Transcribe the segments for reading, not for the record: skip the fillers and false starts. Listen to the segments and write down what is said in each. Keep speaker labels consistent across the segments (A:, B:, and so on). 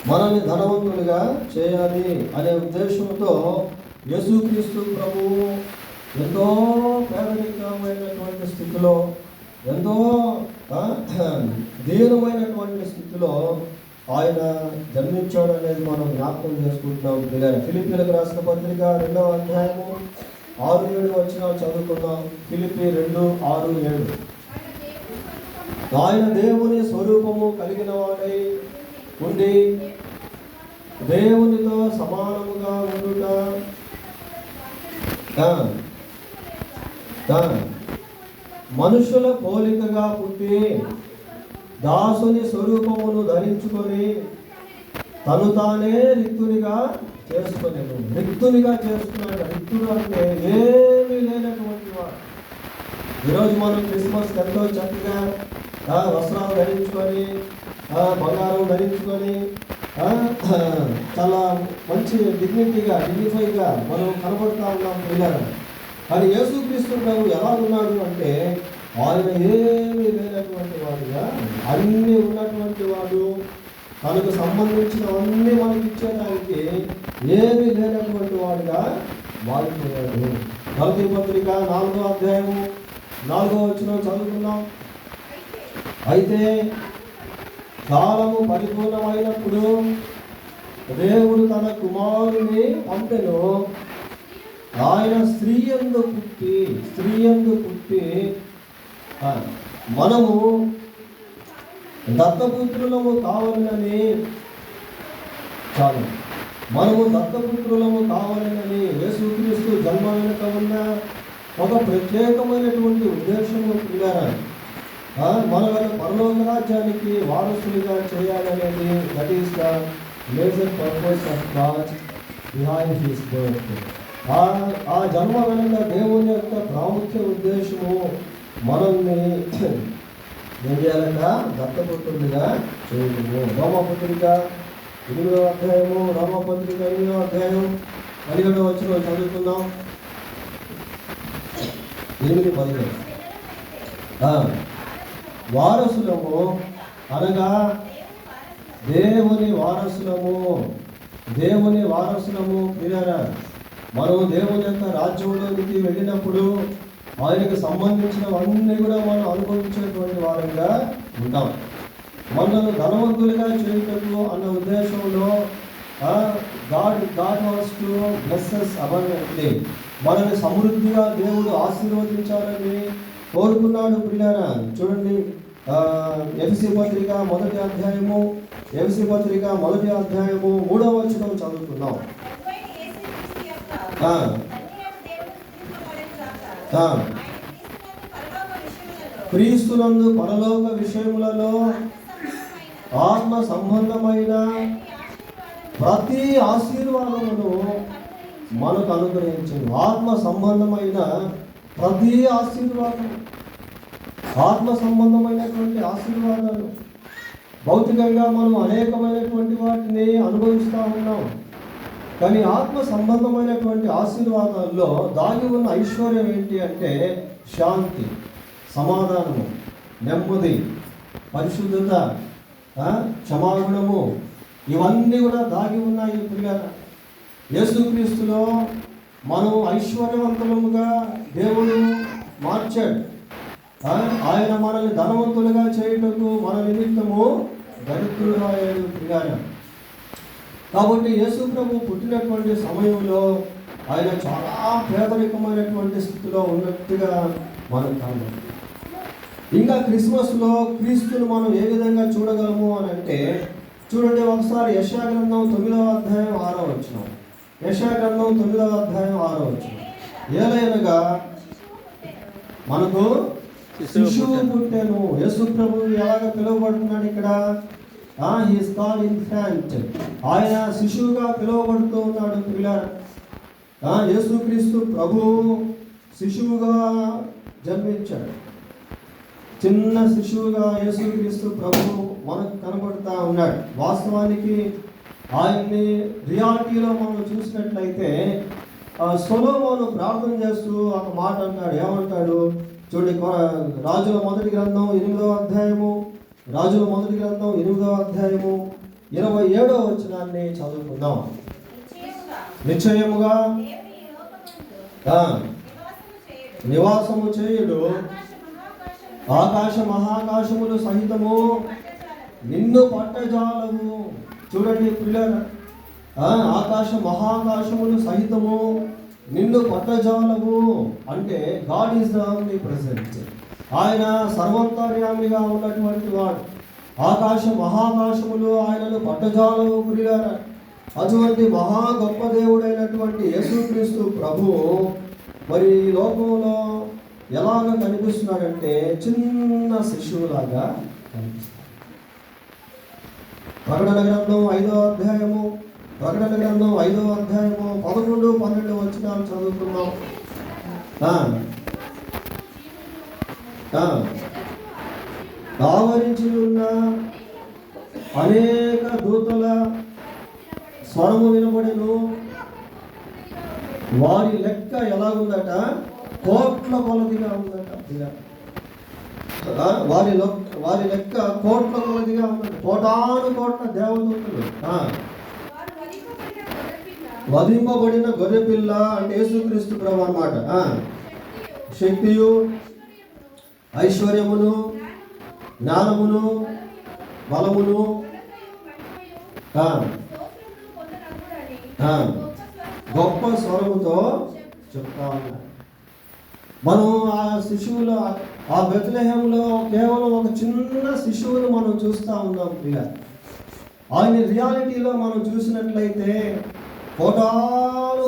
A: మనల్ని ధనవంతులుగా చేయాలి అనే ఉద్దేశంతో యేసుక్రీస్తు ప్రభువు ఎంతో పేదరికమైనటువంటి స్థితిలో, ఎంతో దీనమైనటువంటి స్థితిలో ఆయన జన్మించాడు అనేది మనం జ్ఞాపకం చేసుకుంటున్నాం. ఫిలిప్పీలకు రాసిన పత్రిక 2వ అధ్యాయము 6-7 వచనాలు చదువుకుందాం. ఫిలిప్పీ 2:6-7. ఆయన దేవుని స్వరూపము కలిగిన వాడై ఉండి దేవునితో సమానముగా ఉండుట, మనుషుల పోలికగా పుట్టి దాసుని స్వరూపమును ధరించుకొని తను తానే రిక్తునిగా చేసుకున్నాడు. రిక్తుడు అంటే ఏమీ లేనటువంటి వాడు. ఈరోజు మనం క్రిస్మస్ ఎంతో చక్కగా వస్త్రాలు ధరించుకొని, బంగారం ధరించుకొని, చాలా మంచి డిగ్నిఫైగా మనం కనబడుతూ ఉన్నాం పిల్లలు. కానీ యేసుక్రీస్తు ప్రభు ఎలా ఉన్నాడు అంటే ఆయన ఏమీ లేనటువంటి వాడుగా, అన్నీ ఉన్నటువంటి వాడు, తనకు సంబంధించినవన్నీ మనకి ఇచ్చేదానికి ఏమీ లేనటువంటి వాడుగా మారిపోయాడు. గలతీ పత్రిక 4వ అధ్యాయము 4వ వచనం చదువుకున్నాం. అయితే కాలము పరిపూర్ణమైనప్పుడు దేవుడు తన కుమారుని పంపెను. ఆయన స్త్రీ యందు పుట్టి మనము దత్తపుత్రులము కావాలని యేసుక్రీస్తు జన్మ వెనుక ఉన్న ఒక ప్రత్యేకమైనటువంటి ఉద్దేశము పిల్లరా, మన పరలోక రాజ్యానికి వారసులుగా చేయాలనేది. That is the major purpose of God behind his birth. ఆ జన్మ వెనుక దేవుని యొక్క ప్రాముఖ్య ఉద్దేశము మనల్ని ఏం చేయాలంట? దత్తపుత్రులుగా చేయడము. రోమపత్రిక 8వ అధ్యాయము 8వ అధ్యాయం 17వ వచనం చదువుకుందాం. 8-15. వారసులము అనగా దేవుని వారసులము పిల్లరా. మనం దేవుని యొక్క రాజ్యంలోనికి వెళ్ళినప్పుడు ఆయనకు సంబంధించినవన్నీ కూడా మనం అనుభవించేటువంటి వారంగా ఉంటాం. మనల్ని ధనవంతులుగా చేయటము అన్న ఉద్దేశంలో God wants to bless us abundantly. మనల్ని సమృద్ధిగా దేవుడు ఆశీర్వదించాలని కోరుకున్నాడు పిల్లరా. చూడండి, ఎఫెసీ పత్రిక 1వ అధ్యాయము 3వ వచనం చదువుకున్నాం. క్రీస్తునందు పరలోక విషయములలో ఆత్మ సంబంధమైన ప్రతి ఆశీర్వాదమును మనకు అనుగ్రహించింది. ఆత్మ సంబంధమైన ప్రతి ఆశీర్వాదం, ఆత్మ సంబంధమైనటువంటి ఆశీర్వాదాలు. భౌతికంగా మనం అనేకమైనటువంటి వాటిని అనుభవిస్తూ ఉన్నాం. కానీ ఆత్మ సంబంధమైనటువంటి ఆశీర్వాదాల్లో దాగి ఉన్న ఐశ్వర్యం ఏంటి అంటే శాంతి, సమాధానము, నెమ్మది, పరిశుద్ధత, క్షమాగుణము, ఇవన్నీ కూడా దాగి ఉన్నాయి పిల్లల. యేసుక్రీస్తులో మనం ఐశ్వర్యవంతులముగా దేవుడు మార్చాడు. ఆయన మనల్ని ధనవంతులుగా చేయుటకు మన నిమిత్తము దరిద్రుడు అయ్యాడు పిల్లల. కాబట్టి యేసు ప్రభు పుట్టినటువంటి సమయంలో ఆయన చాలా పేదరికమైనటువంటి స్థితిలో ఉన్నట్టుగా మనం కాదు. ఇంకా క్రిస్మస్లో క్రీస్తును మనం ఏ విధంగా చూడగలము అని అంటే, చూడండి ఒకసారి యెషయా గ్రంథం 9వ అధ్యాయం 6వ వచనం. యెషయా గ్రంథం 9వ అధ్యాయం 6వ వచనం. ఏలయనగా మనకు శిశువు పుట్టెను. యేసు ప్రభు ఎలాగ పిలువబడుతున్నాడు ఇక్కడ? He is called infant. ఆయన శిశువుగా పిలువబడుతూ ఉన్నాడు పిల్లలు. యేసుక్రీస్తు ప్రభు శిశువుగా జన్మించాడు. చిన్న శిశువుగా యేసుక్రీస్తు ప్రభు మనకు కనబడుతూ ఉన్నాడు. వాస్తవానికి ఆయన్ని రియాలిటీలో మనం చూసినట్లయితే సొలొమోను ప్రార్థన చేస్తూ ఒక మాట అంటాడు. ఏమంటాడు చూడండి, రాజుల మొదటి గ్రంథం 8వ అధ్యాయము రాజుల మొదటి గ్రంథం 8వ అధ్యాయము 27వ వచనాన్ని చదువుకుందాం. నిశ్చయముగా నివాసము చేయుడు ఆకాశ మహాకాశములు సహితము నిన్ను పట్టజాలము. చూడండి పిల్లలు, ఆకాశ మహాకాశములు సహితము నిన్ను పట్టజాలము అంటే God is the omni present. ఆయన సర్వంతర్యామిగా ఉన్నటువంటి వాడు. ఆకాశ మహాకాశములు ఆయనను పట్టజాలము ప్రియులారా. అటువంటి మహా గొప్ప దేవుడైనటువంటి యేసుక్రీస్తు ప్రభు మరి ఈ లోకంలో ఎలాగ కనిపిస్తున్నాడంటే చిన్న శిశువులాగా కనిపిస్తాడు. ప్రకటన గ్రంథం 5వ అధ్యాయము 11, 12 వచనాలు చదువుకున్నాం. ఆవరించి ఉన్న అనేక దూతల స్వరము వినబడెను. వారి లెక్క ఎలాగుందట? కోట్ల కొలదిగా ఉందట. వారి లెక్క కోట్ల కొలదిగా ఉందట. కోట్ల దేవదూతలు. వధింపబడిన గొర్రెపిల్ల అంటే యేసుక్రీస్తు ప్రభు అన్నమాట. శక్తియు ఐశ్వర్యమును జ్ఞానమును బలమును గొప్ప స్వరముతో చెప్తా ఉన్నాడు. మనం ఆ శిశువులో, ఆ బెత్లెహేములో కేవలం ఒక చిన్న శిశువును మనం చూస్తూ ఉన్నాం ప్రియ. ఆయన రియాలిటీలో మనం చూసినట్లయితే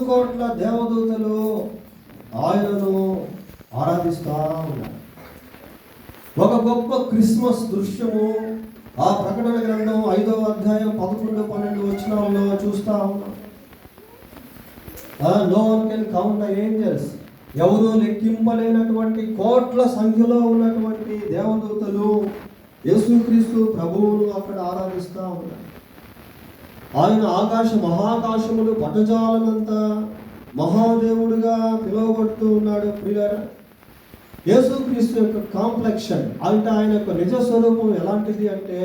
A: కోట్ల దేవదూతలు ఆయనను ఆరాధిస్తూ ఉన్నారు. ఒక గొప్ప క్రిస్మస్ దృశ్యము ఆ ప్రకటన గ్రంథం 5వ అధ్యాయం 11, 12 వచనాల్లో చూస్తూ ఉన్నాం. No one can count the angels. ఎవరు లెక్కింపలేనటువంటి కోట్ల సంఖ్యలో ఉన్నటువంటి దేవదూతలు యేసుక్రీస్తు ప్రభువును అక్కడ ఆరాధిస్తూ ఉన్నారు. ఆయన ఆకాశ మహాకాశములు పట్టజాలనంత మహాదేవుడుగా పిలువబడుతూ ఉన్నాడు ప్రియులారా. యేసుక్రీస్తు యొక్క కాంప్లెక్షన్ అంటే ఆయన యొక్క నిజ స్వరూపం ఎలాంటిది అంటే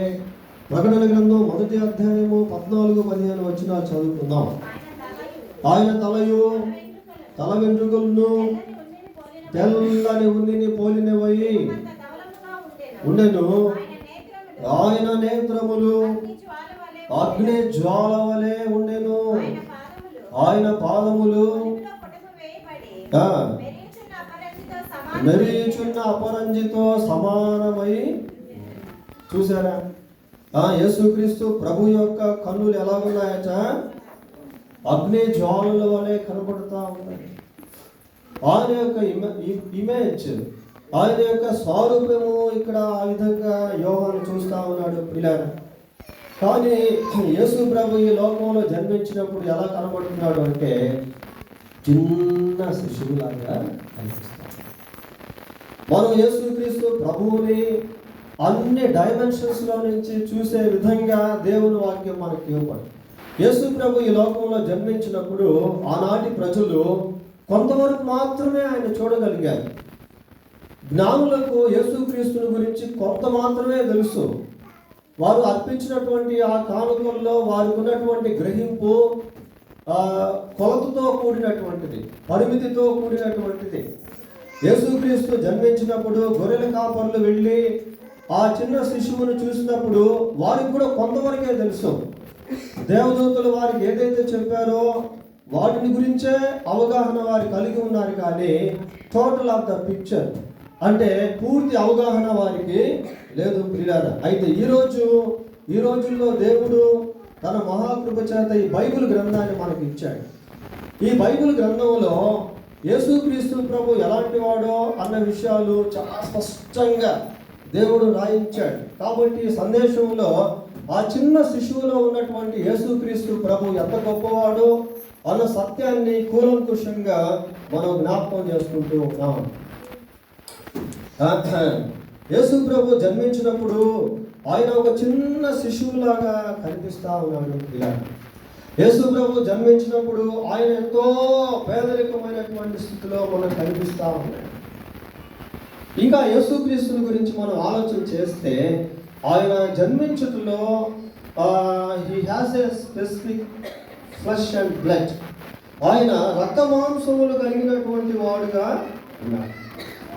A: ప్రకటన గ్రంథం 1వ అధ్యాయము 14, 15 వచనాలు చదువుకుందాం. ఆయన తలయు తల వెంట్రుకలను తెల్లని ఉన్నిని పోలినవై ఉండెను. ఆయన నేత్రములు అగ్ని జ్వాల వలె ఉండెను. ఆయన పాదములు మెరియుచున్న అపరంజితో సమానమై. చూసారా? యేసుక్రీస్తు ప్రభు యొక్క కన్నులు ఎలా ఉన్నాయట? అగ్ని జ్వాలల వలె కనబడుతూ ఉన్నాయి. ఆయన యొక్క ఇమేజ్, ఆయన యొక్క స్వరూపము ఇక్కడ ఆ విధంగా యోహాను చూస్తూ ఉన్నాడు పిల్లలు. కానీ యేసు ప్రభు ఈ లోకంలో జన్మించినప్పుడు ఎలా కనబడుతున్నాడు అంటే చిన్న శిశువులాగా కనిపిస్తాడు. మనం యేసుక్రీస్తు ప్రభువుని అన్ని డైమెన్షన్స్లో నుంచి చూసే విధంగా దేవుని వాక్యం మనకి ఇవ్వబడింది. యేసు ప్రభు ఈ లోకంలో జన్మించినప్పుడు ఆనాటి ప్రజలు కొంతవరకు మాత్రమే ఆయన చూడగలిగారు. జ్ఞానులకు యేసుక్రీస్తుని గురించి కొంత మాత్రమే తెలుసు. వారు అర్పించినటువంటి ఆ కానుకల్లో వారికి ఉన్నటువంటి గ్రహింపు కొలతతో కూడినటువంటిది, పరిమితితో కూడినటువంటిది. యేసుక్రీస్తు జన్మించినప్పుడు గొర్రెల కాపర్లు వెళ్ళి ఆ చిన్న శిశువును చూసినప్పుడు వారికి కూడా కొంతవరకే తెలుసు. దేవదూతలు వారికి ఏదైతే చెప్పారో వాటిని గురించే అవగాహన వారు కలిగి ఉన్నారు. కానీ టోటల్ ఆఫ్ ద పిక్చర్ అంటే పూర్తి అవగాహన వారికి లేదు ప్రియులారా. అయితే ఈ రోజుల్లో దేవుడు తన మహాకృప చేత ఈ బైబిల్ గ్రంథాన్ని మనకి ఇచ్చాడు. ఈ బైబిల్ గ్రంథంలో యేసుక్రీస్తు ప్రభు ఎలాంటి వాడో అన్న విషయాలు చాలా స్పష్టంగా దేవుడు రాయించాడు. కాబట్టి ఈ సందేశంలో ఆ చిన్న శిశువులో ఉన్నటువంటి యేసుక్రీస్తు ప్రభు ఎంత గొప్పవాడో అన్న సత్యాన్ని కూలంకుషంగా మనం జ్ఞాపకం చేసుకుంటూ ఉన్నాం. యేసు ప్రభు జన్మించినప్పుడు ఆయన ఒక చిన్న శిశువులాగా కనిపిస్తా ఉన్నాడు. ఇలా యేసు ప్రభు జన్మించినప్పుడు ఆయన ఎంతో పేదరికమైనటువంటి స్థితిలో మనకు కనిపిస్తా ఉన్నాడు. ఇంకా యేసుక్రీస్తుని గురించి మనం ఆలోచన చేస్తే ఆయన జన్మించుటలో he has a specific flesh and blood. ఆయన రక్త మాంసములు కలిగినటువంటి వాడుగా ఉన్నాడు.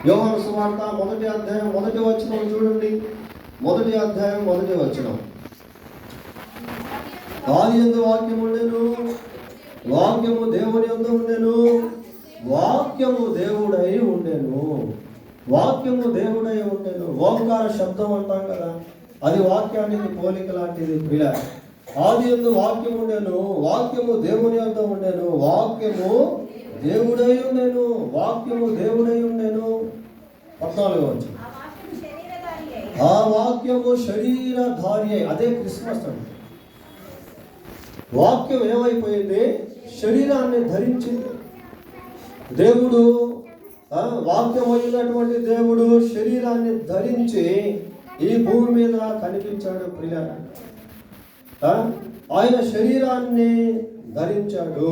A: యోహాను సువార్త 1వ అధ్యాయం 1వ వచనం చూడండి. 1వ అధ్యాయం 1వ వచనం. ఆదియందు వాక్యము ఉండెను, వాక్యము దేవుని యందు ఉండెను, వాక్యము దేవుడై ఉండెను. వాక్యము దేవుడై ఉండెను. ఓంకార శబ్దం అంటాం కదా, అది వాక్యానికి పోలిక లాంటిది. ప్రియ, ఆదియందు వాక్యము ఉండెను, వాక్యము దేవుని యందు ఉండెను, వాక్యము దేవుడై ఉండెను, వాక్యము దేవుడై ఉండెను. 14వ వచనం. ఆ వాక్యము శరీరధారి అయి, అదే క్రిస్మస్ అంటే. వాక్యం ఏమైపోయింది? శరీరాన్ని ధరించింది. దేవుడు, వాక్యం అయినటువంటి దేవుడు శరీరాన్ని ధరించి ఈ భూమి మీద కనిపించాడు. ప్రియులారా, ఆయన శరీరాన్ని ధరించాడు.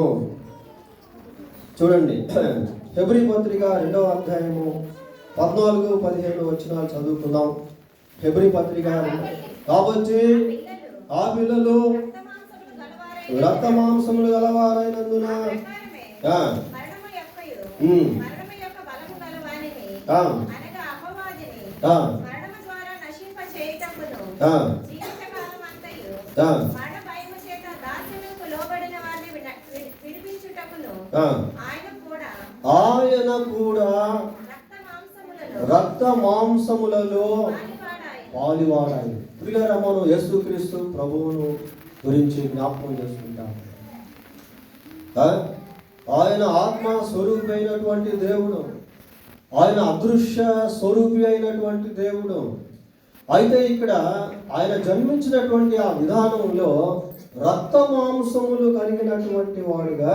A: చూడండి, హెబ్రీ పత్రిక 2వ అధ్యాయము 14-15 వచనాలు చదువుకుందాం. హెబ్రీ పత్రిక. కాబట్టి ఆ పిల్లలు రక్త మాంసములు గలవారైనందున ఆయన కూడా రక్త మాంసములలో పాలివాడాయి. ప్రియులారా, మనం యేసుక్రీస్తు ప్రభువును గురించి జ్ఞాపకం చేసుకుంటాం. ఆయన ఆత్మ స్వరూపి అయినటువంటి దేవుడు, ఆయన అదృశ్య స్వరూపి అయినటువంటి దేవుడు. అయితే ఇక్కడ ఆయన జన్మించినటువంటి ఆ విధానంలో రక్త మాంసములు కలిగినటువంటి వాడుగా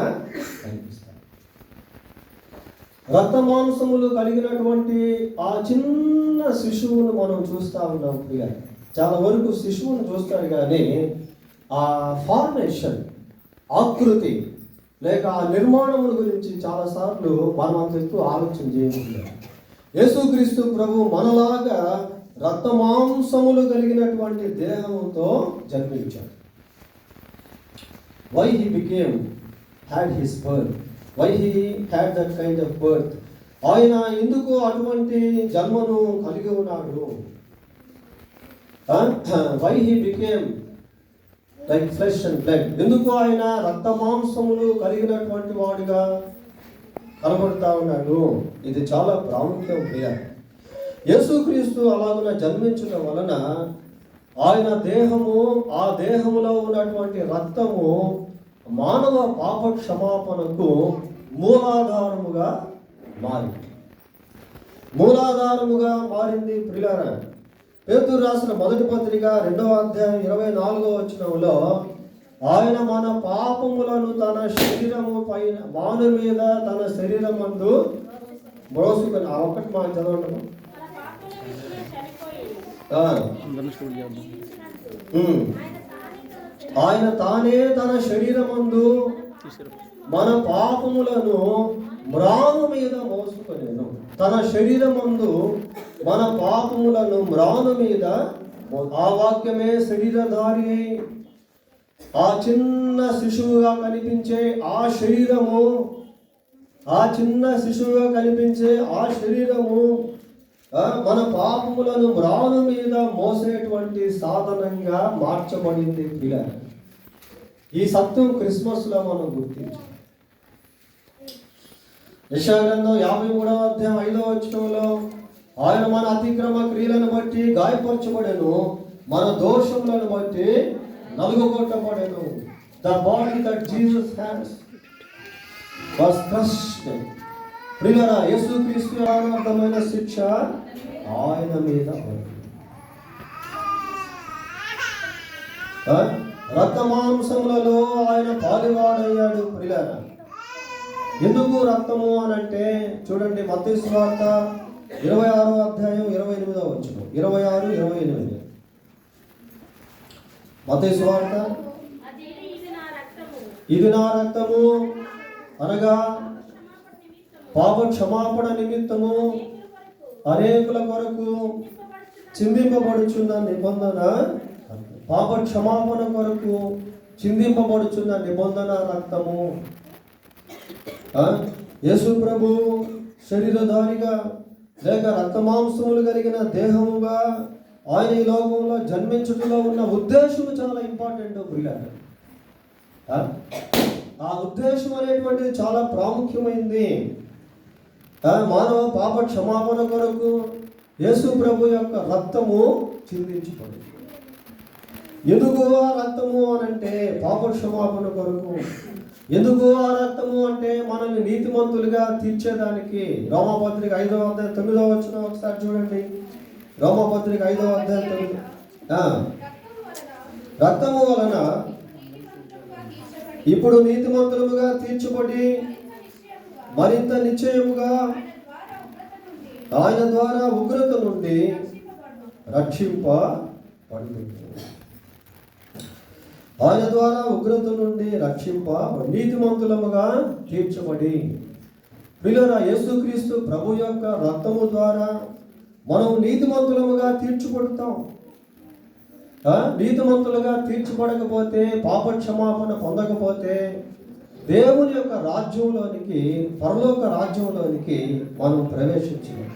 A: కనిపిస్తాడు. రక్త మాంసములు కలిగినటువంటి ఆ చిన్న శిశువును మనం చూస్తూ ఉన్నాం. ప్రియ, చాలా వరకు శిశువును చూస్తారు కానీ ఆ ఫార్మేషన్, ఆకృతి లేక ఆ నిర్మాణముల గురించి చాలాసార్లు మనం అంత ఎక్కువ ఆలోచన చేయకుండా, యేసుక్రీస్తు ప్రభు మనలాగా రక్త మాంసములు కలిగినటువంటి దేహంతో జన్మించాడు. Why he became had his birth, why he had that kind of birth. ఆయన ఎందుకు అటువంటి జన్మను కలిగి ఉన్నాడు? Why he became like flesh and blood. ఎందుకు ఆయన రక్త మాంసములు కలిగినటువంటి వాడిగా కనబడుతూ ఉన్నాడు? ఇది చాలా ప్రాముఖ్యం. ప్రియ, యేసుక్రీస్తు అలాగున జన్మించడం వలన ఆయన దేహము, ఆ దేహములో ఉన్నటువంటి రక్తము మానవ పాప క్షమాపణకు మూలాధారముగా మారింది. ప్రియులారా, పేతురు రాసిన 1వ పత్రిక 2వ అధ్యాయం 24వ వచనంలో ఆయన మన పాపములను తన శరీరము పైన మాను మీద తన శరీరమందు మోసుకొని, ఆ ఒక్కటి మాకు చదవండి. ఆయన తానే తన శరీరమందు మన పాపములను మ్రాను మీద మోసుకొనెను. తన శరీరమందు మన పాపములను మ్రాను మీద, ఆ వాక్యమే శరీరధారి. ఆ చిన్న శిశువుగా కనిపించే ఆ శరీరము, ఆ చిన్న శిశువుగా కనిపించే ఆ శరీరము మన పాపములను మ్రాను మీద మోసేటువంటి సాధనంగా మార్చబడింది. పిల్లలు, ఈ సత్యం క్రిస్మస్లో మనం గుర్తించాలి. యెషయా గ్రంథం 53వ అధ్యాయం 5వ వచనంలో ఆయన మన అతిక్రమ క్రియలను బట్టి గాయపరచబడెను, మన దోషములను బట్టి నలుగగొట్టబడెను. The body that Jesus has was crushed. ప్రియులారా, యేసుక్రీస్తు అర్థమైన శిక్ష ఆయన మీద పడింది. రక్త మాంసములలో ఆయన పాలువాడయ్యాడు. ప్రియులారా, ఎందుకు రక్తము అని అంటే చూడండి, మత్తయి సువార్త 26వ అధ్యాయం 28వ వచనం. 26-28 మత్తయి సువార్త. ఇది నా రక్తము అనగా పాప క్షమాపణ నిమిత్తము అనేకుల కొరకు చిందింపబడుచున్న నిబంధన, పాప క్షమాపణ కొరకు చిందింపబడుచున్న నిబంధన రక్తము. యేసు ప్రభు శరీరధారిగా లేక రక్తమాంసములు కలిగిన దేహముగా ఆయన ఈ లోకంలో జన్మించడంలో ఉన్న ఉద్దేశం చాలా ఇంపార్టెంట్ పిల్లలు. ఆ ఉద్దేశం అనేటువంటిది చాలా ప్రాముఖ్యమైంది. మానవ పాప క్షమాపణ కొరకు యేసు ప్రభు యొక్క రక్తము చిందించబడింది. ఎందుకు ఆ రక్తము అనంటే పాప క్షమాపణ కొరకు. ఎందుకు ఆ రక్తము అంటే మనల్ని నీతిమంతులుగా తీర్చేదానికి. రోమాపత్రిక 5వ అధ్యాయం 9వ వచనం ఒకసారి చూడండి. రోమాపత్రిక 5వ అధ్యాయం 9. రక్తము వలన ఇప్పుడు నీతిమంతులుగా తీర్చబడి మరింత నిశ్చయముగా ఆయన ద్వారా ఉగ్రత నుండి రక్షింపబడుతుంది. ఆయన ద్వారా ఉగ్రత నుండి నీతిమంతులముగా తీర్చబడి. ప్రియులారా, యేసుక్రీస్తు ప్రభు యొక్క రక్తము ద్వారా మనం నీతిమంతులముగా తీర్చబడతాం. నీతిమంతులుగా తీర్చబడకపోతే, పాప క్షమాపణ పొందకపోతే దేవుని యొక్క రాజ్యంలోనికి, పరలోక రాజ్యంలోనికి మనం ప్రవేశించలేం.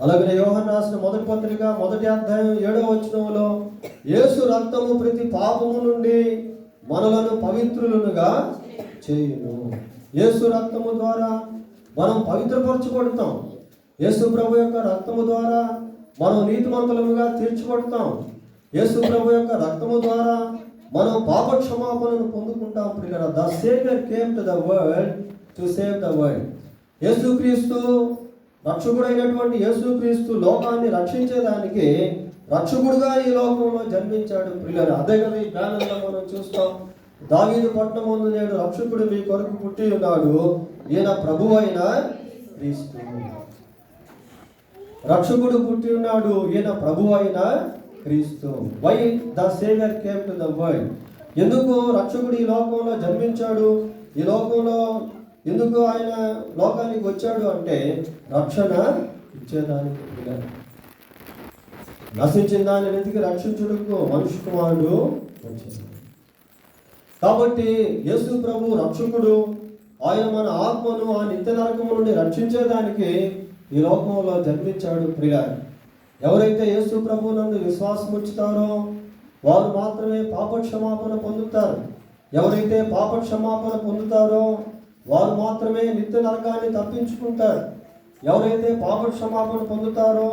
A: అలాగే యోహాను రాసిన మొదటి పత్రిక 1వ అధ్యాయం 7వ వచనంలో యేసు రక్తము ప్రతి పాపము నుండి మనలను పవిత్రులుగా చేయును. యేసు రక్తము ద్వారా మనం పవిత్రపరచబడతాం. యేసు ప్రభు యొక్క రక్తము ద్వారా మనం నీతిమంతులముగా తీర్చబడతాం. యేసు ప్రభు యొక్క రక్తము ద్వారా మనం పాప క్షమాపణను పొందుకుంటాం. ప్రియులారా, the saviour came to the world to save the world. యేసుక్రీస్తు, రక్షకుడైనటువంటి యేసుక్రీస్తు లోకాన్ని రక్షించేదానికి రక్షకుడుగా ఈ లోకంలో జన్మించాడు. ప్రియులారా, అదే కదా ఈ బ్యానర్లో మనం చూస్తాం. దావీదు పట్టణమందు నేడు రక్షకుడు మీ కొరకు పుట్టి ఉన్నాడు, ఈయన ప్రభువు అయిన క్రీస్తు. రక్షకుడు పుట్టి ఉన్నాడు, ఈయన ప్రభువు అయిన క్రీస్తు. Why the saviour came to the world. ఎందుకు రక్షకుడు ఈ లోకంలో జన్మించాడు, ఈ లోకంలో ఎందుకు ఆయన లోకానికి వచ్చాడు అంటే రక్షణ ఇచ్చేదానికి. నశించిన దాన్ని వెతికి రక్షించుటకు మనిషి కుమారుడు వచ్చాడు. కాబట్టి యేసు ప్రభు రక్షకుడు. ఆయన మన ఆత్మను ఆ నిత్య నరకము నుండి రక్షించేదానికి ఈ లోకంలో జన్మించాడు. ప్రియులారా, ఎవరైతే యేసు ప్రభు నందు విశ్వాసం ఉంచుతారో వారు మాత్రమే పాప క్షమాపణ పొందుతారు. ఎవరైతే పాప క్షమాపణ పొందుతారో వారు మాత్రమే నిత్య నరకాన్ని తప్పించుకుంటారు. ఎవరైతే పాప క్షమాపణ పొందుతారో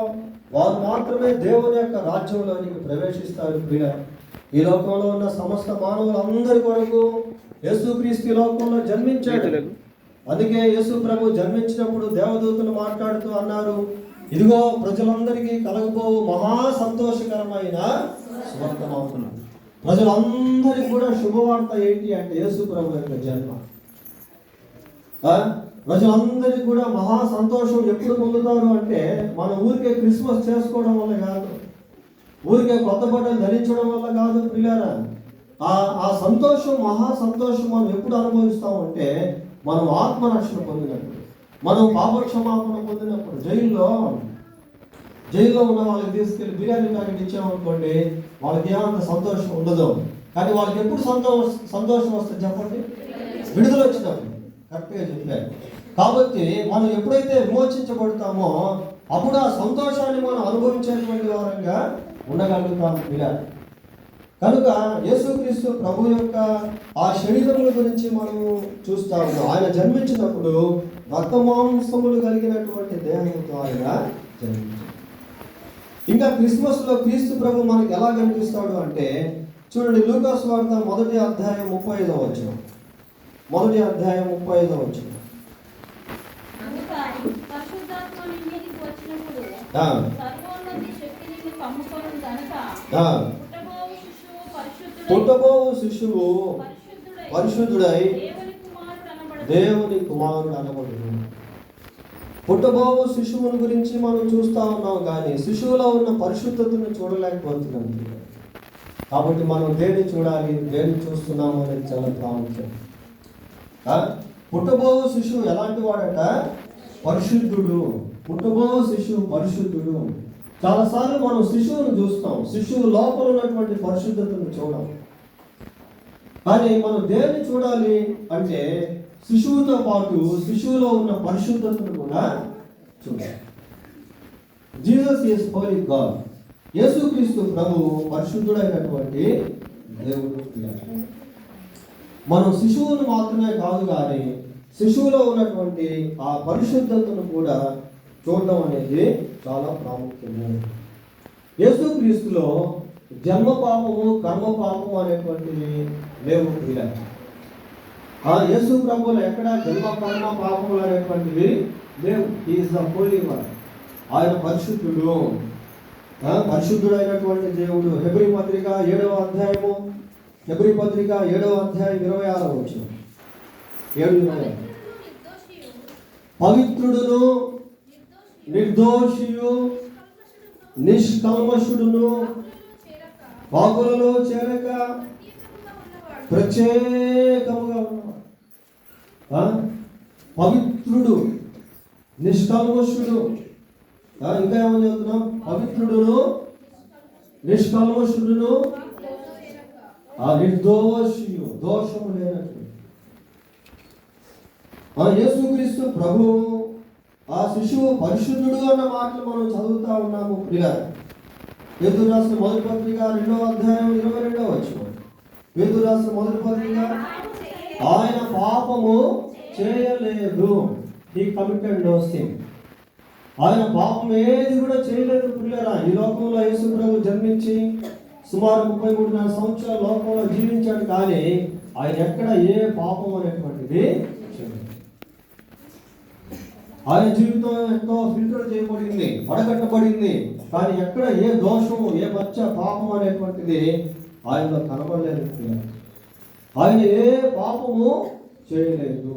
A: వారు మాత్రమే దేవుని యొక్క రాజ్యంలోనికి ప్రవేశిస్తారు. ప్రియులారా, ఈ లోకంలో ఉన్న సమస్త మానవులందరి కొరకు యేసుక్రీస్తు లోకంలో జన్మించాడు. అందుకే యేసు ప్రభు జన్మించినప్పుడు దేవదూతలు మాట్లాడుతూ అన్నారు, ఇదిగో ప్రజలందరికీ కలగబోవు మహా సంతోషకరమైన సువర్తమానం. ప్రజలందరికీ కూడా శుభవార్త ఏంటి అంటే యేసు ప్రభు యొక్క జన్మ. ప్రజలందరికీ కూడా మహా సంతోషం ఎప్పుడు పొందుతారు అంటే మన ఊరికే క్రిస్మస్ చేసుకోవడం వల్ల కాదు, ఊరికే కొత్త బట్టలు ధరించడం వల్ల కాదు. ప్రియులారా, ఆ సంతోషం, మహా సంతోషం మనం ఎప్పుడు అనుభవిస్తాం అంటే మనం ఆత్మరక్షణ పొందినప్పుడు, మనం పాప క్షమాపణ పొందినప్పుడు. జైల్లో ఉన్న వాళ్ళకి తీసుకెళ్ళి బిర్యానీ ప్యాకెట్ ఇచ్చామనుకోండి, వాళ్ళకి ఏమంత సంతోషం ఉండదు. కానీ వాళ్ళకి ఎప్పుడు సంతోషం వస్తుంది చెప్పండి? విడుదల వచ్చినప్పుడు. కరెక్ట్గా చెప్పారు. కాబట్టి మనం ఎప్పుడైతే విమోచించబడతామో అప్పుడు ఆ సంతోషాన్ని మనం అనుభవించేటువంటి వారంగా ఉండగలుగుతాం. కనుక యేసుక్రీస్తు ప్రభు యొక్క ఆ శరీరముల గురించి మనం చూస్తాము. ఆయన జన్మించినప్పుడు రక్తమాంసములు కలిగినటువంటి దేహంతో ఆయన జన్మించాడు. ఇంకా క్రిస్మస్లో క్రీస్తు ప్రభు మనకి ఎలా కనిపిస్తాడు అంటే చూడండి, లూకా సువార్త 1వ అధ్యాయం 35వ వచనం. 1వ అధ్యాయం 35వ వచనం. పుట్టబోవు శిశువు పరిశుద్ధుడై దేవుని కుమారుడు అనబడును. పుట్టబోవు శిశువుని గురించి మనం చూస్తూ ఉన్నాం, కానీ శిశువులో ఉన్న పరిశుద్ధతను చూడలేకపోతున్నాం. కాబట్టి మనం దేన్ని చూడాలి, దేన్ని చూస్తున్నాము అనేది చాలా ప్రాముఖ్యం. పుట్టబోవు శిశువు ఎలాంటి వాడట? పరిశుద్ధుడు. పుట్టబోవు శిశువు పరిశుద్ధుడు. చాలాసార్లు మనం శిశువును చూస్తాం, శిశువు లోపల ఉన్నటువంటి పరిశుద్ధతను చూడం. కానీ మనం దేన్ని చూడాలి అంటే శిశువుతో పాటు శిశువులో ఉన్న పరిశుద్ధతను కూడా చూడాలి. Jesus is Holi God. యేసుక్రీస్తు ప్రభు పరిశుద్ధుడైనటువంటి దేవుడు. మనం శిశువును మాత్రమే కాదు కానీ శిశువులో ఉన్నటువంటి ఆ పరిశుద్ధతను కూడా చూడడం అనేది చాలా ప్రాముఖ్యము. యేసుక్రీస్తులో జన్మ పాపము, కర్మ పాపము అనేటువంటివి లేవు. ఆ యేసు ప్రభువులో ఎక్కడ జన్మ, కర్మ, పాపములు అనేటువంటివి లేవు. Is the Holi one. ఆయన పరిశుద్ధుడు, పరిశుద్ధుడైనటువంటి దేవుడు. హెబ్రీ పత్రిక 7వ అధ్యాయము, హెబ్రీ పత్రిక 7వ అధ్యాయం 26వ వచనం. 7:26. పవిత్రుడును, నిర్దోషియు, నిష్కల్మషుడును, పాపులలో చేరక ప్రత్యేకముగా ఉన్నవాడు. పవిత్రుడు, నిష్కల్మషుడు. ఇంకా ఏమని చెప్తున్నాం? పవిత్రుడును, నిష్కల్మషుడును, నిర్దోషియు, దోషము లేనట్టు. యేసుక్రీస్తు ప్రభు ఆ శిశువు పరిశుద్ధుడు అన్న మాటలు మనం చదువుతా ఉన్నాము. ప్రియులారా, పేతురు రాసిన మొదటి పత్రిక 2వ అధ్యాయం 22వ వచనం. పేతురు రాసిన మొదటి పత్రిక, ఆయన పాపము చేయలేదు. హి కమిటెడ్ నో సిన్. ఆయన పాపం ఏది కూడా చేయలేదు. ప్రియులారా, ఈ లోకంలో యేసు ప్రభు జన్మించి సుమారు 33 సంవత్సరాల లోకంలో జీవించాడు. కానీ ఆయన ఎక్కడ ఏ పాపం అనేటువంటిది చేయలేదు. ఆయన జీవితం ఎంతో ఫిల్టర్ చేయబడింది, వడగట్టబడింది. కానీ ఎక్కడ ఏ దోషము, ఏ పచ్చ పాపం అనేటువంటిది ఆయనలో కనబడలేదు. ఆయన ఏ పాపము చేయలేదు.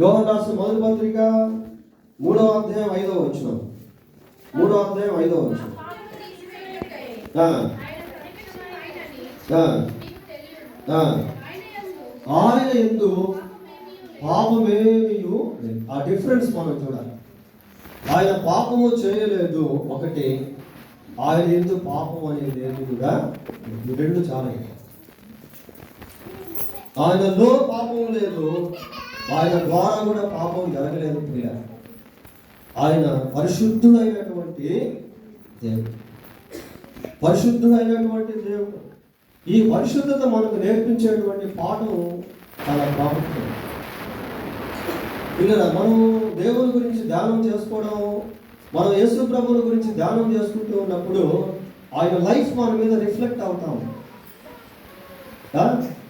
A: యోహాను రాసిన మొదటి పత్రిక 3వ అధ్యాయం 5వ వచనం. 3వ అధ్యాయం 5వ వచనం. ఆయన యందు పాపమేమీ లేదు. ఆ డిఫరెన్స్ మనం చూడాలి. ఆయన పాపము చేయలేదు ఒకటి, ఆయన యందు పాపం అనేది ఏది కూడా ఈ రెండు చాలా. ఆయనలో పాపం లేదు, ఆయన ద్వారా కూడా పాపం జరగలేదు. ప్రియ, ఆయన పరిశుద్ధుడైనటువంటి దేవుడు, పరిశుద్ధుడైనటువంటి దేవుడు. ఈ పరిశుద్ధత మనకు నేర్పించేటువంటి పాఠం చాలా ప్రాముఖ్యం. పిల్లల, మనం దేవుని గురించి ధ్యానం చేసుకోవడం, మనం యేసు ప్రభువుని గురించి ధ్యానం చేసుకుంటూ ఉన్నప్పుడు ఆయన లైఫ్ మన మీద రిఫ్లెక్ట్ అవుతాం.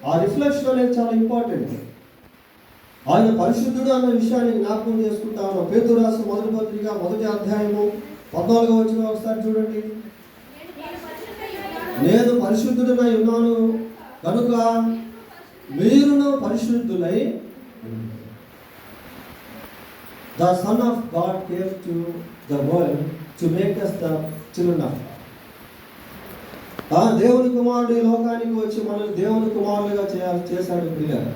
A: ఆ రిఫ్లెక్షన్ అనేది చాలా ఇంపార్టెంట్. ఆయన పరిశుద్ధుడు అన్న విషయాన్ని జ్ఞాపకం చేసుకుంటా ఉన్నాం. పేతురు రాసిన మొదటి పత్రిక 1వ అధ్యాయము 14వ వచనం ఒకసారి చూడండి. నేను పరిశుద్ధుడనై ఉన్నాను కనుక మీరును పరిశుద్ధులై. The Son of God came to the world to make us the children of God. దేవుని కుమారుడు ఈ లోకానికి వచ్చి మనల్ని దేవుని కుమారులుగా చేశాడు. ప్రియులారా,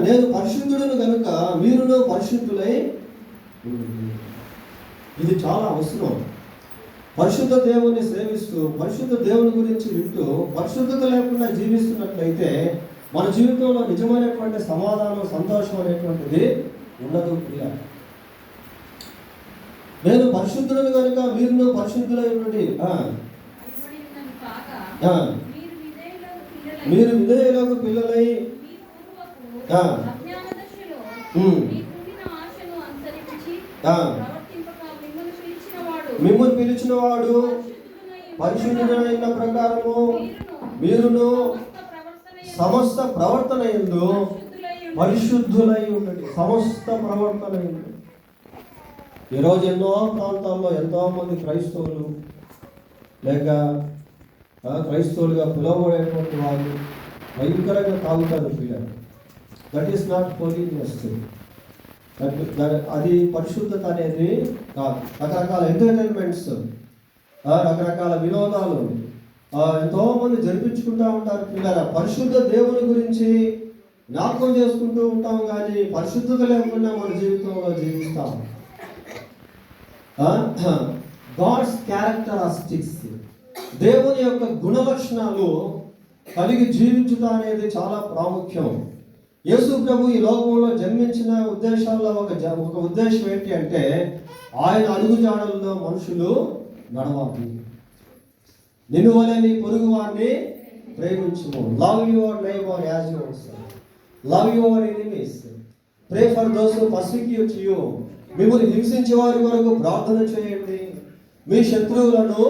A: నేను పరిశుద్ధుడును కనుక మీరును పరిశుద్ధులై. ఇది చాలా అవసరం. పరిశుద్ధ దేవుని సేవిస్తూ, పరిశుద్ధ దేవుని గురించి వింటూ, పరిశుద్ధత లేకుండా జీవిస్తున్నట్లయితే మన జీవితంలో నిజమైనటువంటి సమాధానం, సంతోషం అనేటువంటిది ఉండదు. ప్రియులారా, నేను పరిశుద్ధులను కనుక మీరును పరిశుద్ధులై ఉండండి. మీరు విధేయులకు పిల్లలై మిమ్మల్ని పిలిచిన వాడు పరిశుద్ధుడైన ప్రకారము మీరును సమస్త ప్రవర్తన యందు పరిశుద్ధులై ఉండండి. సమస్త ప్రవర్తన యందు. ఈరోజు ఎన్నో ప్రాంతాల్లో ఎంతో మంది క్రైస్తవులు లేక క్రైస్తవులుగా పిలువబడేటువంటి వాళ్ళు భయంకరంగా తాగుతారు. పిల్లలు, దట్ ఈస్ నాట్ హోలీనెస్. అది పరిశుద్ధత అనేది కాదు. రకరకాల ఎంటర్టైన్మెంట్స్, రకరకాల వినోదాలు ఎంతో మంది జరిపించుకుంటూ ఉంటారు. పిల్లల, పరిశుద్ధ దేవుని గురించి జ్ఞాపకం చేసుకుంటూ ఉంటాం, కానీ పరిశుద్ధత లేకుండా మన జీవితంలో జీవిస్తాం. గాడ్స్ క్యారెక్టరిస్టిక్స్, దేవుని యొక్క గుణలక్షణాలు కలిగి జీవించుట అనేది చాలా ప్రాముఖ్యం. యేసు ప్రభు ఈ లోకంలో జన్మించిన ఉద్దేశాల్లో ఒక ఉద్దేశం ఏంటి అంటే, ఆయన అడుగుజాడల్లో మనుషులు నడవాలి. నిన్ను వలె నీ పొరుగు వారిని ప్రేమించుము. Love your neighbour as yourself. Love your enemies. Pray for those who persecute you. మిమ్మల్ని హింసించే వారి వరకు ప్రార్థన చేయండి. మీ శత్రువులను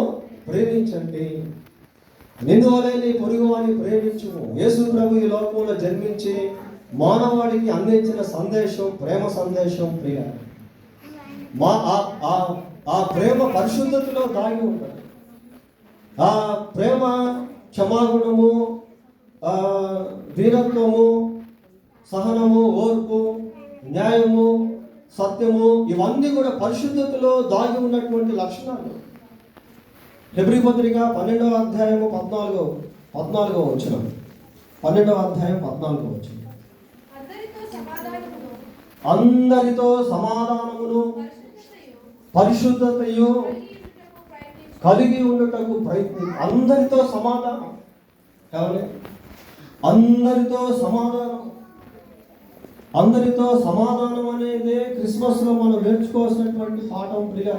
A: ప్రేమించండి. నిన్ను వలె నీ పొరుగు వారిని ప్రేమించుము. యేసు ప్రభు ఈ లోకంలో జన్మించి మానవాడికి అందించిన సందేశం ప్రేమ సందేశం. ప్రియ ఆ ప్రేమ పరిశుద్ధతలో దాగి ఉంటుంది. ఆ ప్రేమ క్షమాగుణము, దీనత్వము, సహనము, ఓర్పు, న్యాయము, సత్యము, ఇవన్నీ కూడా పరిశుద్ధతలో దాగి ఉన్నటువంటి లక్షణాలు. హెబ్రీ పత్రిక 12వ అధ్యాయము 14వ వచనం. 12వ అధ్యాయం 14వ వచనం. అందరితో సమాధానమును పరిశుద్ధతయు కలిగి ఉండటకు ప్రయత్నం. అందరితో సమాధానం. అందరితో సమాధానం. అందరితో సమాధానం అనేది క్రిస్మస్ లో మనం నేర్చుకోవాల్సినటువంటి పాఠం. ప్రియ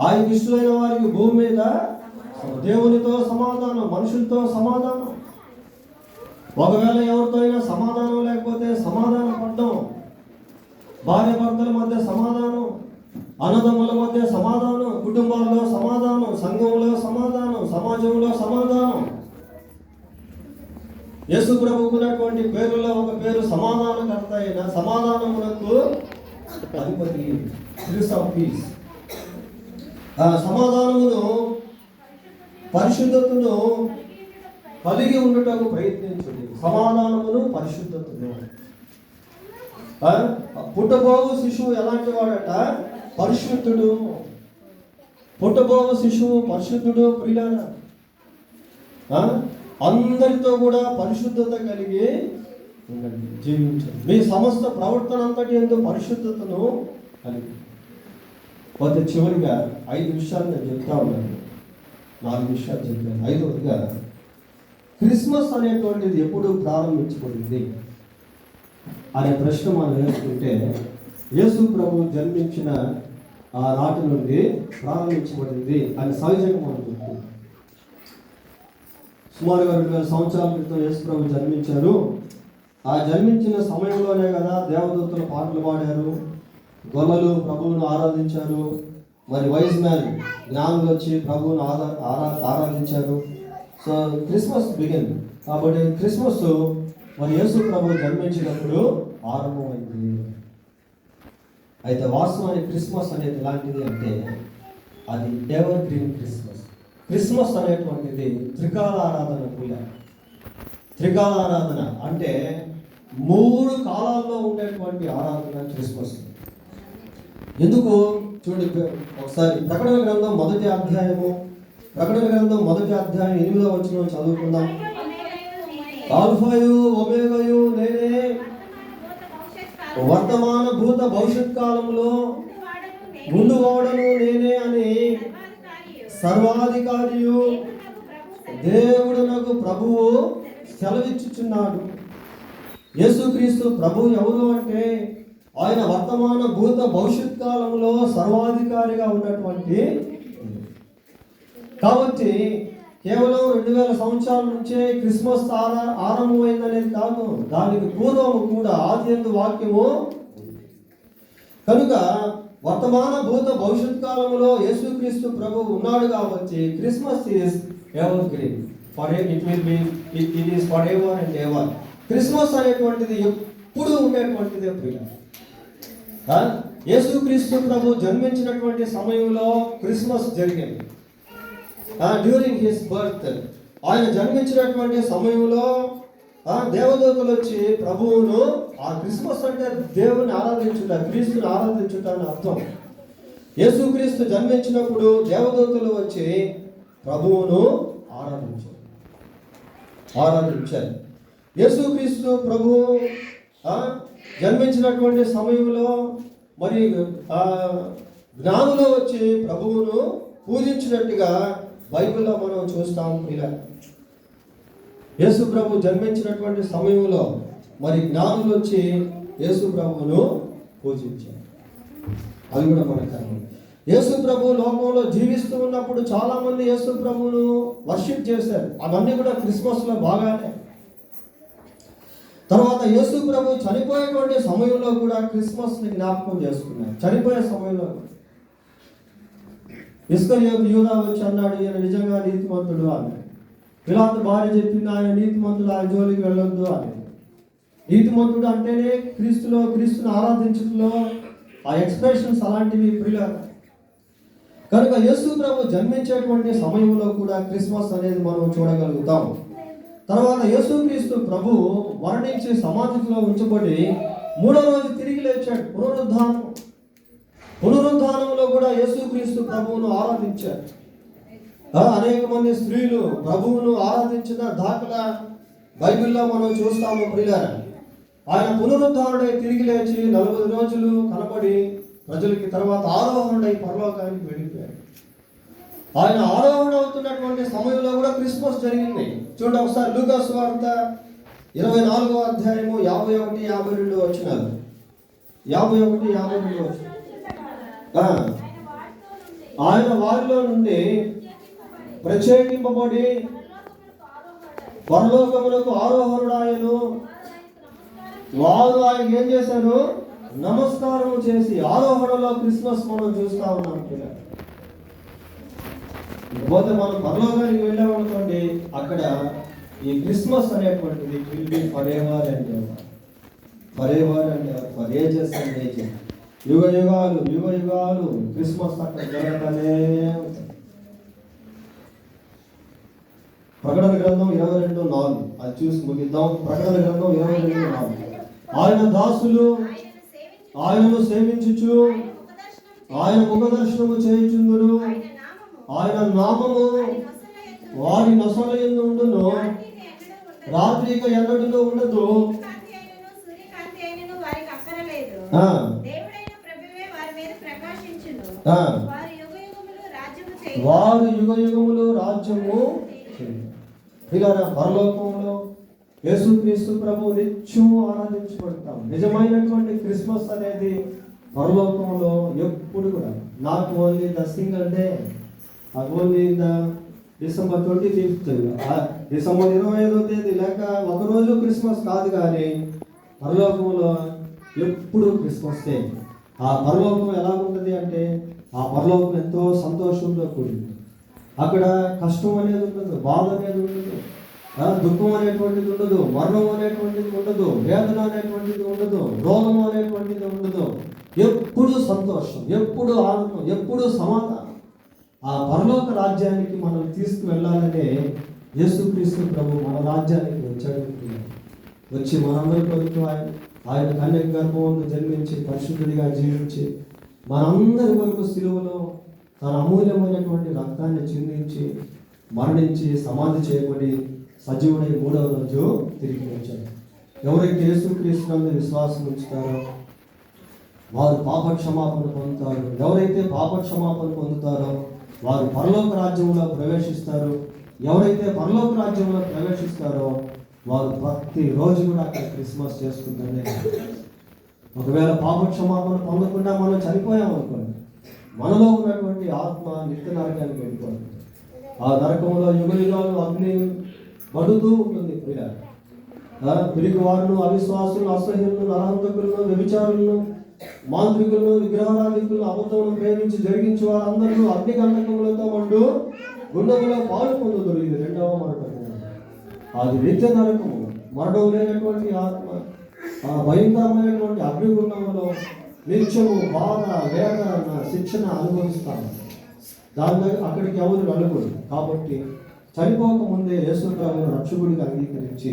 A: ఆయన ఇష్టమైన వారికి భూమి మీద దేవునితో సమాధానం, మనుషులతో సమాధానం. ఒకవేళ ఎవరితో అయినా సమాధానం లేకపోతే సమాధానం పడ్డం. భార్య భర్తల మధ్య సమాధానం, అన్నదమ్ముల మధ్య సమాధానం, కుటుంబాల్లో సమాధానం, సంఘంలో సమాధానం, సమాజంలో సమాధానం. యేసు ప్రభుకున్నటువంటి పేరులో ఒక పేరు సమాధానకర్త అయిన సమాధానమునకు అధిపతి, ప్రిన్స్ ఆఫ్ పీస్. సమాధానమును పరిశుద్ధతను కలిగి ఉండటకు ప్రయత్నించండి. సమాధానమును పరిశుద్ధతను. పుట్టబోవు శిశువు ఎలాంటి వాడట? పరిశుద్ధుడు. పుట్టబోవు శిశువు పరిశుద్ధుడు. ప్రియులారా, అందరితో కూడా పరిశుద్ధత కలిగి ఉండండి, జీవించండి. మీ సమస్త ప్రవర్తన అంతటి యందు పరిశుద్ధతను కలిగి. పోతే చివరిగా 5 విషయాలు నేను చెప్తా ఉన్నాను. 4 విషయాలు చెప్పాను. 5వదిగా క్రిస్మస్ అనేటువంటిది ఎప్పుడు ప్రారంభించబడింది అనే ప్రశ్న మనం వేసుకుంటే, యేసు ప్రభు జన్మించిన ఆ నాటి నుండి ప్రారంభించబడింది అని సహజంగా మనం చెప్తున్నాం. సుమారుగా 2000 సంవత్సరాల క్రితం యేసు ప్రభు జన్మించారు. ఆ జన్మించిన సమయంలోనే కదా దేవదూతలు పాటలు పాడారు, గొల్లలు ప్రభువును ఆరాధించారు, మరి వైజ్ మ్యాన్ జ్ఞానులు వచ్చి ప్రభువును ఆరాధించారు. So Christmas begin. కాబట్టి క్రిస్మస్ మరి యేసు ప్రభు జన్మించినప్పుడు ఆరంభమైంది. అయితే వాస్తవానికి క్రిస్మస్ అనేది ఎలాంటిది అంటే, అది ఎవర్ గ్రీన్ క్రిస్మస్. క్రిస్మస్ అనేటువంటిది త్రికాల ఆరాధన పూజ. త్రికాల ఆరాధన అంటే 3 కాలాల్లో ఉండేటువంటి ఆరాధన క్రిస్మస్. ఎందుకు చూడండి, ఒకసారి ప్రకటన గ్రంథం 1వ అధ్యాయము, ప్రకటన గ్రంథం 1వ అధ్యాయం 8వ వచనం చదువుకుందాం. ఆల్ఫాయు ఒమేగాయు నేనే, వర్తమాన భూత భవిష్యత్ కాలంలో ముందువాడను నేనే అని సర్వాధికారియు దేవుడు నాకు ప్రభువు సెలవిచ్చుచున్నాడు. యేసుక్రీస్తు ప్రభు ఎవరు అంటే, ఆయన వర్తమాన భూత భవిష్యత్ కాలంలో సర్వాధికారిగా ఉన్నటువంటి. కాబట్టి కేవలం 2000 సంవత్సరాల నుంచే క్రిస్మస్ ఆరంభమైందనేది కాదు, దానికి పూర్వము కూడా ఆదియందు వాక్యము. కనుక వర్తమాన భూత భవిష్యత్ కాలంలో యేసుక్రీస్తు ప్రభు ఉన్నాడు. కాబట్టి Christmas is ever green. It is for ever and ever. Christmas అనేటువంటిది ఎప్పుడు ఉండేటువంటిదే ప్రియ. యేసుక్రీస్తు ప్రభు జన్మించినటువంటి సమయంలో క్రిస్మస్ జరిగింది. డ్యూరింగ్ హిస్ బర్త్, ఆయన జన్మించినటువంటి సమయంలో దేవదూతలు వచ్చి ప్రభువును, ఆ క్రిస్మస్ అంటే దేవుని ఆరాధించుట, క్రీస్తుని ఆరాధించుట అని అర్థం. యేసుక్రీస్తు జన్మించినప్పుడు దేవదూతలు వచ్చి ప్రభువును ఆరాధించారు. యేసుక్రీస్తు ప్రభు జన్మించినటువంటి సమయంలో మరి జ్ఞానులు వచ్చి ప్రభువును పూజించినట్టుగా బైబిల్లో మనం చూస్తాం. ఇలా యేసు ప్రభు జన్మించినటువంటి సమయంలో మరి జ్ఞానులు వచ్చి యేసు ప్రభువును పూజించారు. అది కూడా మనకు యేసు ప్రభు లోకంలో జీవిస్తూ ఉన్నప్పుడు చాలా మంది యేసు ప్రభువును వర్షిప్ చేశారు. అవన్నీ కూడా క్రిస్మస్లో బాగానే. తర్వాత యేసు ప్రభు చనిపోయేటువంటి సమయంలో కూడా క్రిస్మస్ని జ్ఞాపకం చేసుకున్నారు. చనిపోయే సమయంలో ఇస్కరియోతు యూదా వచ్చి అన్నాడు, ఈయన నిజంగా నీతిమంతుడు అని. పిలాతు భార్య చెప్పింది, ఆయన నీతిమంతుడు, ఆయన జోలికి వెళ్ళొద్దు అని. నీతిమంతుడు అంటేనే క్రీస్తుని ఆరాధించడంలో ఆ ఎక్స్ప్రెషన్స్ అలాంటివి ప్రియులారా. కనుక యేసు ప్రభు జన్మించేటువంటి సమయంలో కూడా క్రిస్మస్ అనేది మనం చూడగలుగుతాం. తర్వాత యేసుక్రీస్తు ప్రభు మరణించి సమాధిలో ఉంచబడి 3వ రోజు తిరిగి లేచాడు. పునరుద్ధానంలో కూడా యేసుక్రీస్తు ప్రభువును ఆరాధించారు. అనేక మంది స్త్రీలు ప్రభువును ఆరాధించిన దాఖలా బైబిల్లో మనం చూస్తాము ప్రియులారా. ఆయన పునరుద్ధానుడై తిరిగి లేచి 40 రోజులు కనబడి ప్రజలకి, తర్వాత ఆరోహణుడై పరలోకానికి వెళ్ళిపోయాడు. ఆయన ఆరోహణ అవుతున్నటువంటి సమయంలో కూడా క్రిస్మస్ జరిగింది. చూడండి ఒకసారి లూకా సువార్త 24వ అధ్యాయము 51, 52 వచనాలు. 51, 52 వచనాలు. ఆయన వారిలో నుండి ప్రత్యేకింపబడి పరలోకములకు ఆరోహణుడాయను. వారు ఆయనకి ఏం చేశారు? నమస్కారం చేసి. ఆరోహణలో క్రిస్మస్ మనం చూస్తా ఉన్నాం. పోతే మనం పరలోకానికి వెళ్ళామనుకోండి, అక్కడ ఈ క్రిస్మస్ అనేటువంటిది will be for ever and ever, for ever and ever, for ages and ages, యుగ యుగాలు క్రిస్మస్ అక్కడ జరగగానే ఉంటుంది. ప్రకటన గ్రంథం 22:4 అది చూసి ముగిద్దాం. ప్రకటన గ్రంథం 22:4. ఆయన దాసులు ఆయనను సేవించుచు ఆయన ముఖదర్శనము చేయుచుందురు. ఆయన నామము వారి నొసల యందు ఉండును, రాత్రిక ఎన్నడూ ఉండదు. వారు యుగ యుగములు రాజ్యము. ఇలా పరలోకంలో యేసుక్రీస్తు ప్రభు నిత్యము ఆరాధించబడతాం. నిజమైనటువంటి క్రిస్మస్ అనేది పరలోకంలో ఎప్పుడు కూడా not only the single day, only the December 25th, December 25వ తేదీ లేక ఒకరోజు క్రిస్మస్ కాదు, కానీ పరలోకంలో ఎప్పుడు క్రిస్మస్ డే. ఆ పరలోకం ఎలా ఉంటుంది అంటే, ఆ పరలోకం ఎంతో సంతోషంతో కూడింది. అక్కడ కష్టం అనేది ఉండదు, బాధ అనేది ఉండదు, దుఃఖం అనేటువంటిది ఉండదు, మరణం అనేటువంటిది ఉండదు, వేదన అనేటువంటిది ఉండదు, రోగం అనేటువంటిది ఉండదు. ఎప్పుడు సంతోషం, ఎప్పుడు ఆనందం, ఎప్పుడు సమాధానం. ఆ పరలోక రాజ్యానికి మనం తీసుకువెళ్ళాలనే యేసుక్రీస్తు ప్రభు మన రాజ్యానికి వచ్చాడు. వచ్చి మనందరి కొరకు ఆయన కన్యక గర్భంలో జన్మించి పరిశుద్ధుడిగా జీవించి మనందరి కొరకు సిలువలో తన అమూల్యమైనటువంటి రక్తాన్ని చిందించి మరణించి సమాధి చేయబడి సజీవుడై 3వ రోజు తిరిగి వచ్చాడు. ఎవరైతే యేసుక్రీస్తునందు విశ్వాసం ఉంచుతారో వారు పాపక్షమాపణ పొందుతారు. ఎవరైతే పాపక్షమాపణ పొందుతారో వారు పరలోక రాజ్యంలో ప్రవేశిస్తారు. ఎవరైతే పరలోక రాజ్యంలో ప్రవేశిస్తారో వారు ప్రతి రోజు కూడా అక్కడ క్రిస్మస్ చేసుకుంటారే. ఒకవేళ పాపక్షమాపణ పొందకుండా మనం చనిపోయామనుకోండి, మనలో ఉన్నటువంటి ఆత్మ నిత్య నరకానికి వెళ్ళిపోతుంది. ఆ నరకంలో యుగ యుగాలు అగ్ని పడుతూ ఉంటుంది. పిరికి వారును, అవిశ్వాసులు, అసహ్యులను, నరహంతకులను, వ్యభిచారులను, మాంత్రికులను, విగ్రహారాధికులను, అబద్ధములను ప్రేమించి జరిగించి వారందరూ అగ్ని గంధకములతో మండు గుండములో పాలు పొందుతారు. ఇది 2వ మరణం. అది నిత్య నరకము. మరణం లేనటువంటి ఆత్మ ఆ భయంకరమైనటువంటి అగ్నిగుండంలో నిత్యము బాధ, వేదన, శిక్షణ అనుభవిస్తాము. దాని అక్కడికి ఎవరు వెళ్ళకూడదు. కాబట్టి చనిపోక ముందే యేసు ప్రభువును రక్షకుడిగా అంగీకరించి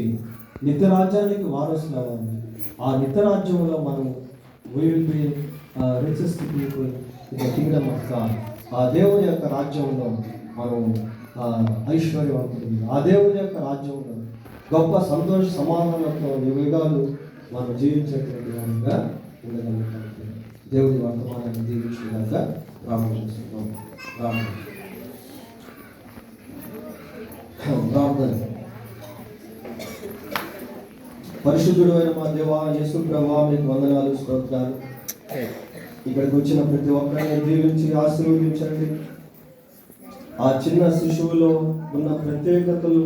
A: నిత్య రాజ్యానికి వారసులు అవ్వాలి. ఆ నిత్య రాజ్యంలో మనం will be richest people in the Kingdom of God. ఆ దేవుని యొక్క రాజ్యంలో మనం ఐశ్వర్యవంతులు. ఆ దేవుని యొక్క రాజ్యంలో గొప్ప సంతోష సమాధానంతో యుగాలు మనం జీవించేటువంటి వారిగా ఉండగలుగుతాం. దేవుడి వర్తమానాన్ని దీవించడానికి ప్రారంభిస్తున్నాం. ప్రార్థన. పరిశుద్ధుడు అయిన మా దేవా యేసు ప్రభువా, మీకు వందనాలు, స్తోత్రాలు. ఇక్కడికి వచ్చిన ప్రతి ఒక్కరిని దీవించి ఆశీర్వదించండి. ఆ చిన్న శిశువులో ఉన్న ప్రత్యేకతలు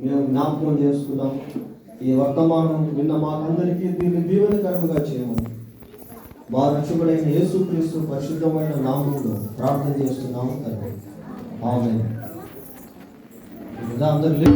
A: మేము జ్ఞాపకం చేసుకున్నాం. ఈ వర్తమానం విన్న మాకందరికీ దీన్ని దీవెనకరంగా చేయమని మా రక్షకుడైన యేసుక్రీస్తు పరిశుద్ధమైన నామములో ప్రార్థన చేస్తున్నాము తండ్రి. ఆమేన్. అందరూ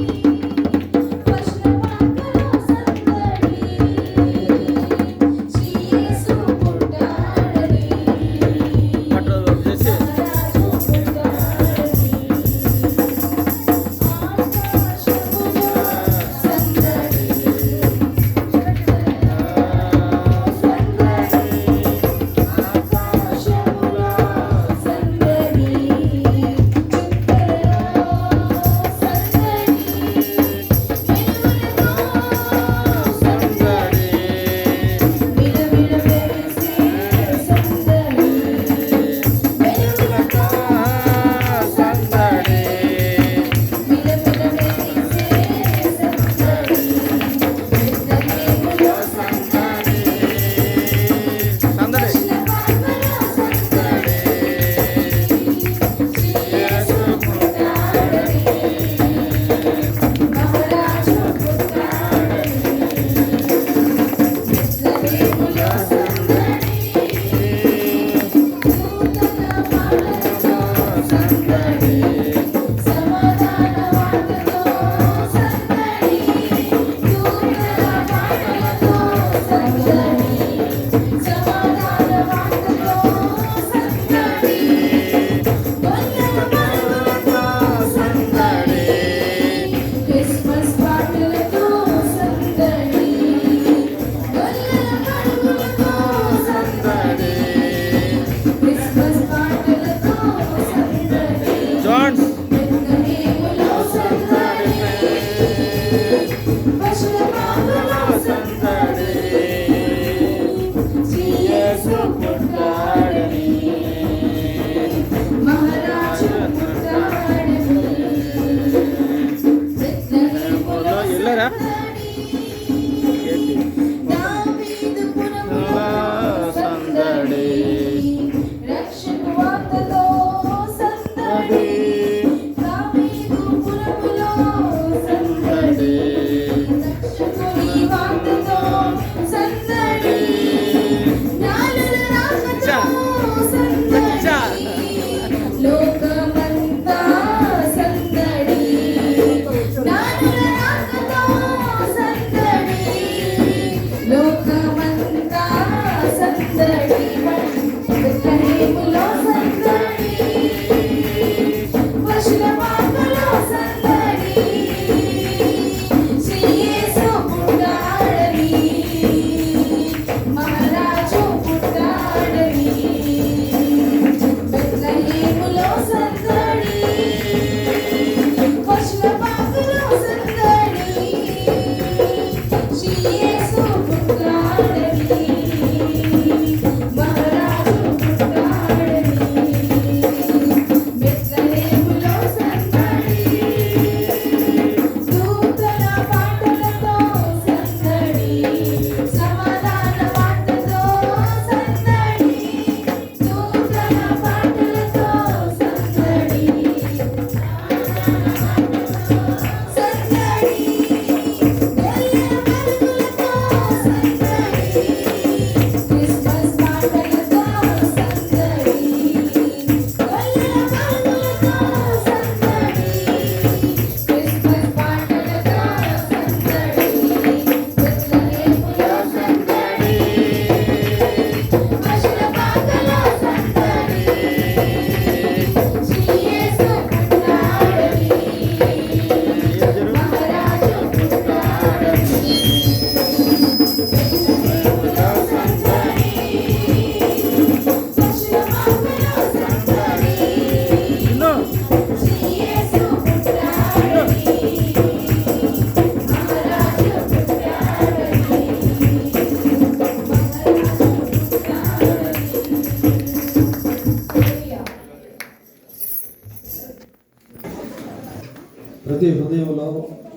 A: ప్రతి హృదయంలో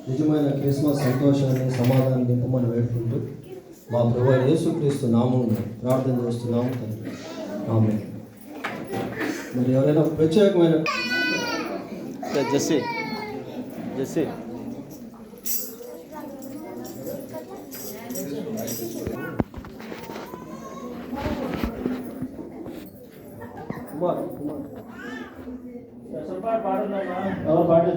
A: నిజమైన క్రిస్మస్ సంతోషాన్ని సమాధానం నింపమని వేడుకుంటూ మా ప్రభువైన యేసుక్రీస్తు నామమున ప్రార్థన చేస్తున్నాము తండ్రి. ఆమేన్. మరి ఎవరైనా ప్రత్యేకమైన
B: జెస్సీ
A: కుమార్
B: పాడు